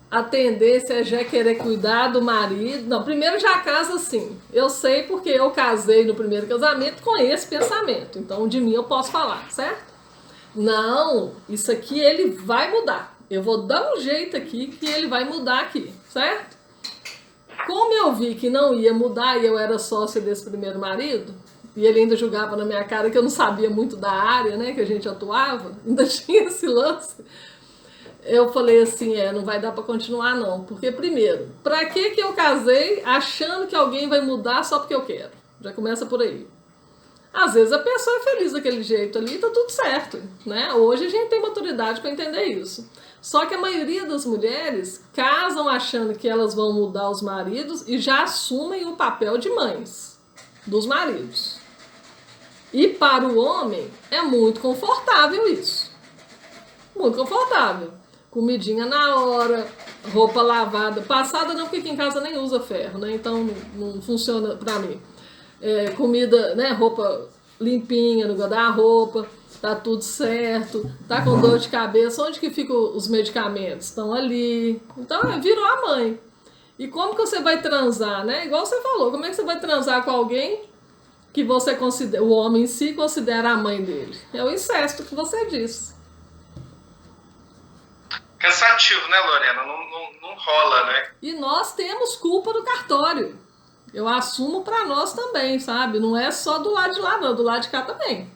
a tendência é já querer cuidar do marido. Não, primeiro já casa assim. Eu sei porque eu casei no primeiro casamento com esse pensamento. Então, de mim eu posso falar, certo? Não, isso aqui ele vai mudar. Eu vou dar um jeito aqui que ele vai mudar aqui, certo? Como eu vi que não ia mudar e eu era sócia desse primeiro marido, e ele ainda julgava na minha cara que eu não sabia muito da área, né, que a gente atuava, ainda tinha esse lance. Eu falei assim, não vai dar pra continuar não, porque primeiro, pra que eu casei achando que alguém vai mudar só porque eu quero? Já começa por aí. Às vezes a pessoa é feliz daquele jeito ali e tá tudo certo, né? Hoje a gente tem maturidade pra entender isso. Só que a maioria das mulheres casam achando que elas vão mudar os maridos e já assumem o papel de mães dos maridos. E para o homem é muito confortável isso. Muito confortável. Comidinha na hora, roupa lavada. Passada não, porque aqui em casa nem usa ferro, né? Então não funciona pra mim. Comida, né? Roupa limpinha no guarda-roupa, tá tudo certo, tá com dor de cabeça, onde que ficam os medicamentos? Estão ali. Então virou a mãe. E como que você vai transar, né? Igual você falou, como é que você vai transar com alguém que você considera, o homem em si considera a mãe dele? É o incesto que você disse. Cansativo, né, Lorena? Não rola, né? E nós temos culpa do cartório. Eu assumo pra nós também, sabe? Não é só do lado de lá, não, do lado de cá também.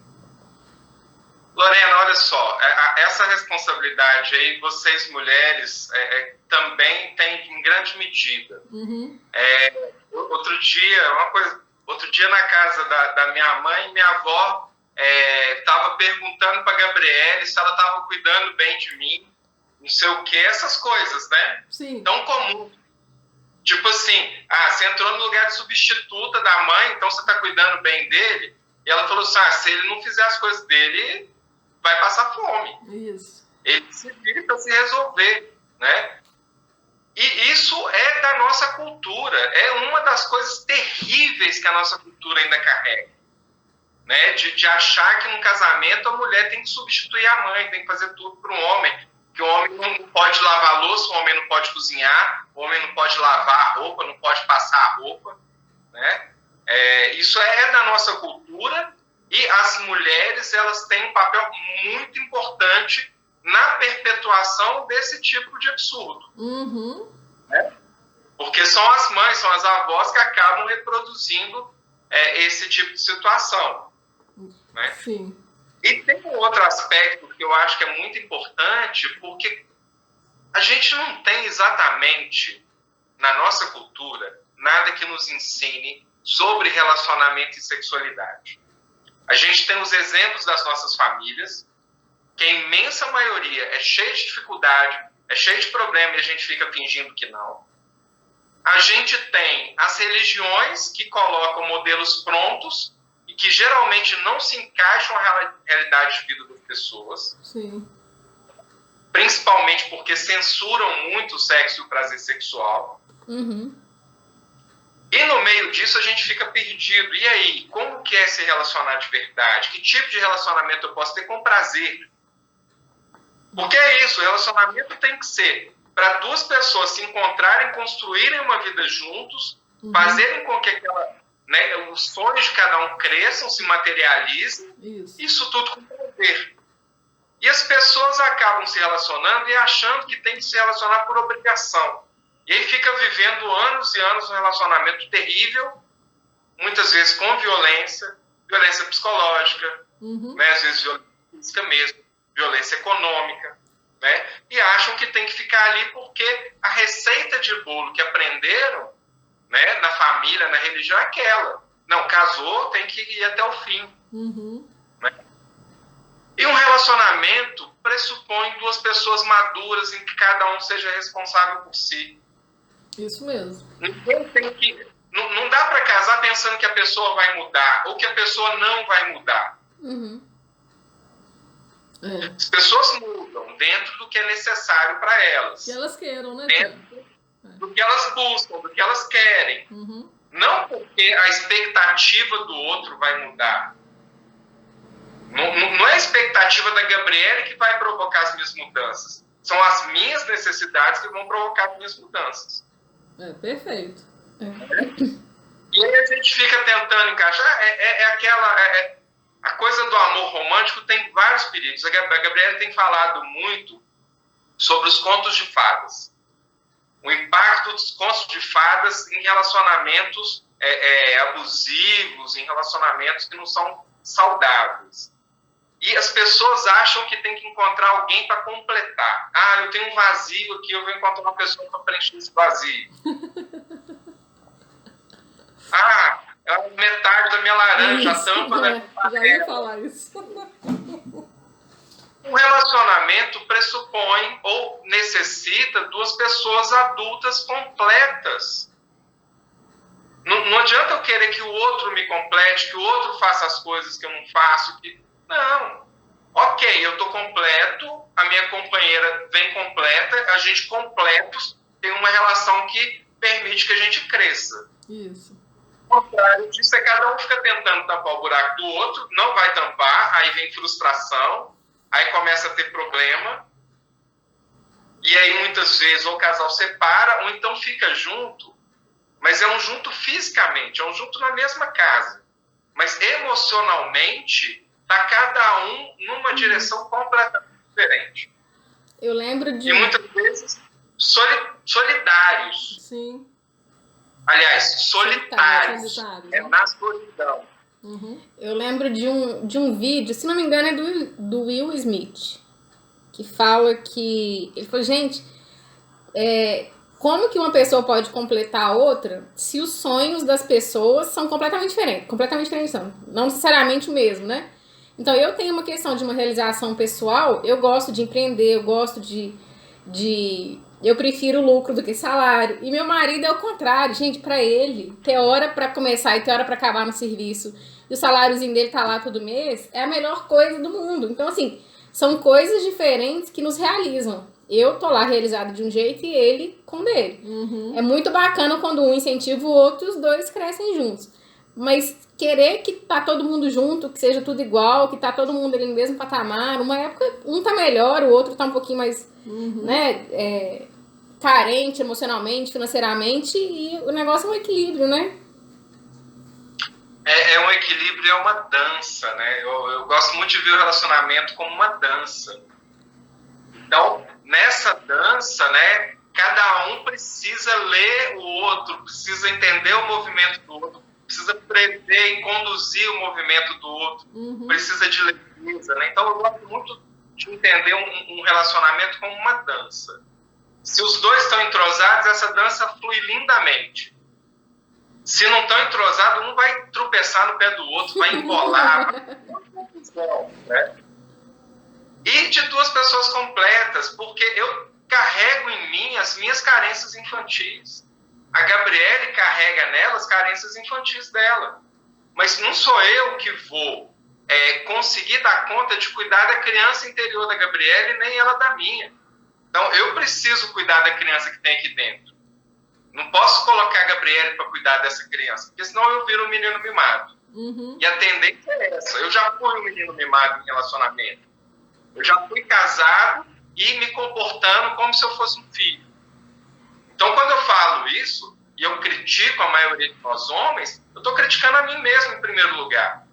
Lorena, olha só, essa responsabilidade aí, vocês mulheres também têm em grande medida. Uhum. Outro dia na casa da minha mãe, minha avó estava perguntando para Gabriele se ela estava cuidando bem de mim, não sei o que, essas coisas, né? Sim. Tão comum. Tipo assim, você entrou no lugar de substituta da mãe, então você está cuidando bem dele. E ela falou assim, se ele não fizer as coisas dele, vai passar fome. Isso. Ele se vira para se resolver, né? E isso é da nossa cultura. É uma das coisas terríveis que a nossa cultura ainda carrega. Né? De achar que num casamento a mulher tem que substituir a mãe, tem que fazer tudo para um homem. Que o homem não pode lavar a louça, o homem não pode cozinhar, o homem não pode lavar a roupa, não pode passar a roupa. Né? Isso é da nossa cultura e as mulheres elas têm um papel muito importante na perpetuação desse tipo de absurdo. Uhum. Né? Porque são as mães, são as avós que acabam reproduzindo esse tipo de situação. Né? Sim. E tem um outro aspecto que eu acho que é muito importante, porque a gente não tem exatamente, na nossa cultura, nada que nos ensine sobre relacionamento e sexualidade. A gente tem os exemplos das nossas famílias, que a imensa maioria é cheia de dificuldade, é cheia de problema e a gente fica fingindo que não. A gente tem as religiões que colocam modelos prontos e que geralmente não se encaixam na realidade de vida das pessoas. Sim. Principalmente porque censuram muito o sexo e o prazer sexual. Uhum. E no meio disso a gente fica perdido. E aí, como que é se relacionar de verdade? Que tipo de relacionamento eu posso ter com prazer? Porque é isso, o relacionamento tem que ser para duas pessoas se encontrarem, construírem uma vida juntos, fazerem com que os sonhos de cada um cresçam, se materializem, isso tudo com prazer. E as pessoas acabam se relacionando e achando que tem que se relacionar por obrigação. E aí fica vivendo anos e anos um relacionamento terrível, muitas vezes com violência psicológica, né? Às vezes violência física mesmo, violência econômica, né? E acham que tem que ficar ali porque a receita de bolo que aprenderam, né, na família, na religião é aquela. Não, casou, tem que ir até o fim. Uhum. Né? E um relacionamento pressupõe duas pessoas maduras em que cada um seja responsável por si. Isso mesmo. Ninguém tem que... Não dá para casar pensando que a pessoa vai mudar ou que a pessoa não vai mudar. Uhum. É. As pessoas mudam dentro do que é necessário para elas. Que elas queiram, né, dentro do que elas buscam, do que elas querem. Uhum. Não porque a expectativa do outro vai mudar. Não é a expectativa da Gabriele que vai provocar as minhas mudanças. São as minhas necessidades que vão provocar as minhas mudanças. É, perfeito. E aí a gente fica tentando encaixar. A coisa do amor romântico tem vários perigos. A Gabriele tem falado muito sobre os contos de fadas. O impacto dos contos de fadas em relacionamentos abusivos, em relacionamentos que não são saudáveis. E as pessoas acham que tem que encontrar alguém para completar. Ah, eu tenho um vazio aqui, eu vou encontrar uma pessoa para preencher esse vazio. Ah, é metade da minha laranja, a tampa da minha Já ia falar isso. Um relacionamento pressupõe ou necessita duas pessoas adultas completas. Não adianta eu querer que o outro me complete, que o outro faça as coisas que eu não faço. Não. Ok, eu estou completo, a minha companheira vem completa, a gente completos tem uma relação que permite que a gente cresça. Isso. O contrário disso é cada um fica tentando tampar o buraco do outro, não vai tampar, aí vem frustração, aí começa a ter problema, e aí muitas vezes ou o casal separa, ou então fica junto, mas é um junto fisicamente, é um junto na mesma casa, mas emocionalmente está cada um numa direção completamente diferente. Eu lembro de... E muitas vezes solidários. Sim. Aliás, solitários. É na solidão. Uhum. Eu lembro de um vídeo, se não me engano é do Will Smith, que fala que... Ele falou, gente, como que uma pessoa pode completar a outra se os sonhos das pessoas são completamente diferentes, não necessariamente o mesmo, né? Então, eu tenho uma questão de uma realização pessoal, eu gosto de empreender, eu gosto eu prefiro lucro do que salário. E meu marido é o contrário, gente, pra ele, ter hora pra começar e ter hora pra acabar no serviço, e o saláriozinho dele tá lá todo mês, é a melhor coisa do mundo. Então, assim, são coisas diferentes que nos realizam. Eu tô lá realizada de um jeito e ele com o dele. Uhum. É muito bacana quando um incentiva o outro e os dois crescem juntos. Mas querer que tá todo mundo junto, que seja tudo igual, que tá todo mundo ali no mesmo patamar, uma época um tá melhor, o outro tá um pouquinho mais, né, carente emocionalmente, financeiramente, e o negócio é um equilíbrio, né? É um equilíbrio, é uma dança, né? Eu gosto muito de ver o relacionamento como uma dança. Então, nessa dança, né, cada um precisa ler o outro, precisa entender o movimento do outro, precisa prever e conduzir o movimento do outro, precisa de leveza, né? Então, eu gosto muito de entender um relacionamento como uma dança. Se os dois estão entrosados, essa dança flui lindamente. Se não estão entrosados, um vai tropeçar no pé do outro, vai embolar. Né? E de duas pessoas completas, porque eu carrego em mim as minhas carências infantis. A Gabriele carrega nela as carências infantis dela. Mas não sou eu que vou conseguir dar conta de cuidar da criança interior da Gabriele, nem ela da minha. Então, eu preciso cuidar da criança que tem aqui dentro. Não posso colocar a Gabriele para cuidar dessa criança, porque senão eu viro um menino mimado. E a tendência é essa. Eu já fui um menino mimado em relacionamento. Eu já fui casado e me comportando como se eu fosse um filho. Então, quando eu falo isso, e eu critico a maioria de nós homens, eu estou criticando a mim mesmo em primeiro lugar.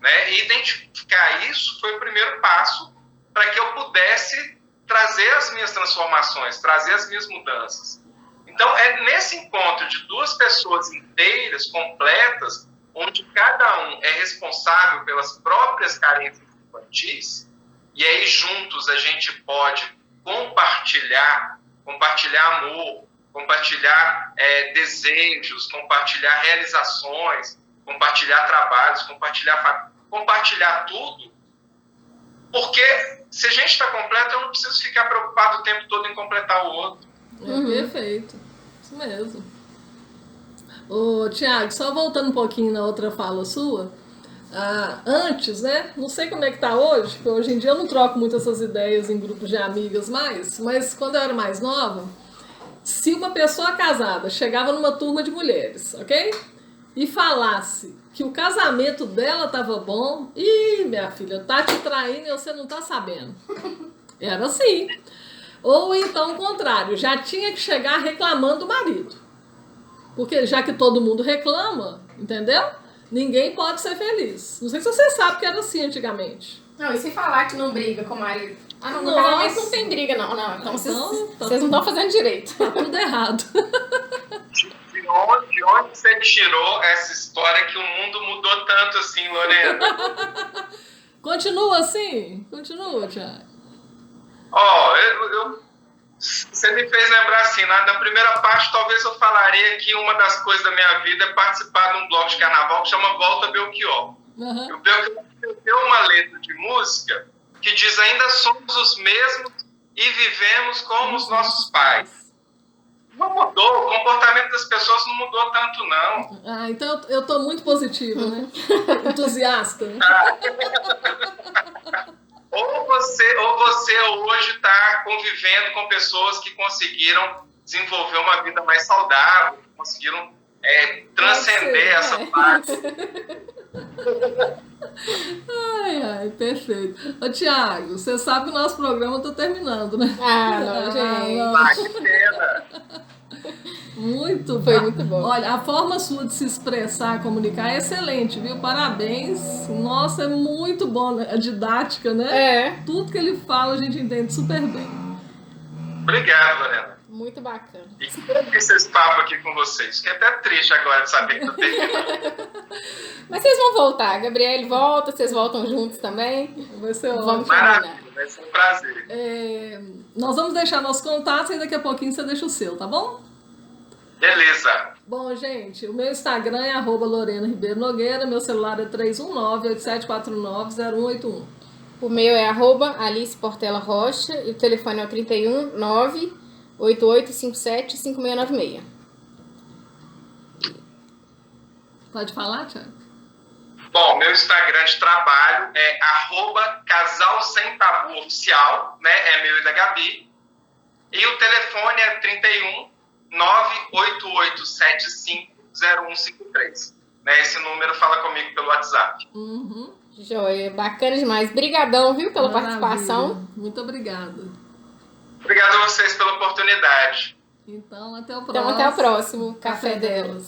Né? E identificar isso foi o primeiro passo para que eu pudesse trazer as minhas transformações, trazer as minhas mudanças. Então, é nesse encontro de duas pessoas inteiras, completas, onde cada um é responsável pelas próprias carências infantis, e aí juntos a gente pode compartilhar amor, compartilhar desejos, compartilhar realizações, compartilhar trabalhos, compartilhar tudo, porque se a gente está completo, eu não preciso ficar preocupado o tempo todo em completar o outro. Perfeito. Isso mesmo. Ô, Tiago, só voltando um pouquinho na outra fala sua, antes, né? Não sei como é que tá hoje, porque hoje em dia eu não troco muito essas ideias em grupos de amigas mais, mas quando eu era mais nova, se uma pessoa casada chegava numa turma de mulheres, ok? E falasse que o casamento dela tava bom, ih, minha filha, tá te traindo e você não tá sabendo. Era assim. Ou então o contrário, já tinha que chegar reclamando do marido. Porque já que todo mundo reclama, entendeu? Ninguém pode ser feliz. Não sei se você sabe que era assim antigamente. Não, e se falar que não briga com o marido? Ah, não, no Nossa. casamento não tem briga, não. Não, então vocês tá não estão fazendo direito. Tá tudo errado. De onde você tirou essa história que o mundo mudou tanto assim, Lorena? Continua assim? Continua, Thiago. Você me fez lembrar assim, na primeira parte talvez eu falaria que uma das coisas da minha vida é participar de um bloco de carnaval que chama Volta Belchior. Uhum. E o Belchior escreveu uma letra de música que diz: ainda somos os mesmos e vivemos como os nossos pais. Não mudou, o comportamento das pessoas não mudou tanto, não. Então eu tô muito positiva, né? Entusiasta. Né? Ou você hoje está convivendo com pessoas que conseguiram desenvolver uma vida mais saudável, que conseguiram transcender essa parte. Ai, perfeito. Ô, Tiago, você sabe que o nosso programa tá terminando, né? Não, gente. Que pena. Muito bom. Foi muito bom. Olha, a forma sua de se expressar, comunicar é excelente, viu? Parabéns. Nossa, é muito bom, né? A didática, né? Tudo que ele fala a gente entende super bem. Obrigado, Lorena. Muito bacana. E que esse papo aqui com vocês. Fiquei até triste agora de saber que eu tenho. Mas vocês vão voltar. Gabriele volta, vocês voltam juntos também. Vai ser ótimo. Vamos terminar. Maravilha, vai ser um prazer. Nós vamos deixar nossos contatos e daqui a pouquinho você deixa o seu, tá bom? Beleza. Bom, gente, o meu Instagram é @Lorena Ribeiro Nogueira, meu celular é 319-8749-0181. O meu é @Alice Portela Rocha e o telefone é o 31 988575696. Pode falar, Thiago? Bom, meu Instagram de trabalho é @CasalSemTabuOficial, né? É meu e da Gabi. E o telefone é 31 988750153. Né? Esse número fala comigo pelo WhatsApp. Uhum. Joia, bacana demais. Brigadão, viu, pela Maravilha. participação. Muito obrigada. Obrigado a vocês pela oportunidade. Então, até o próximo. Então, até o próximo Café Delas.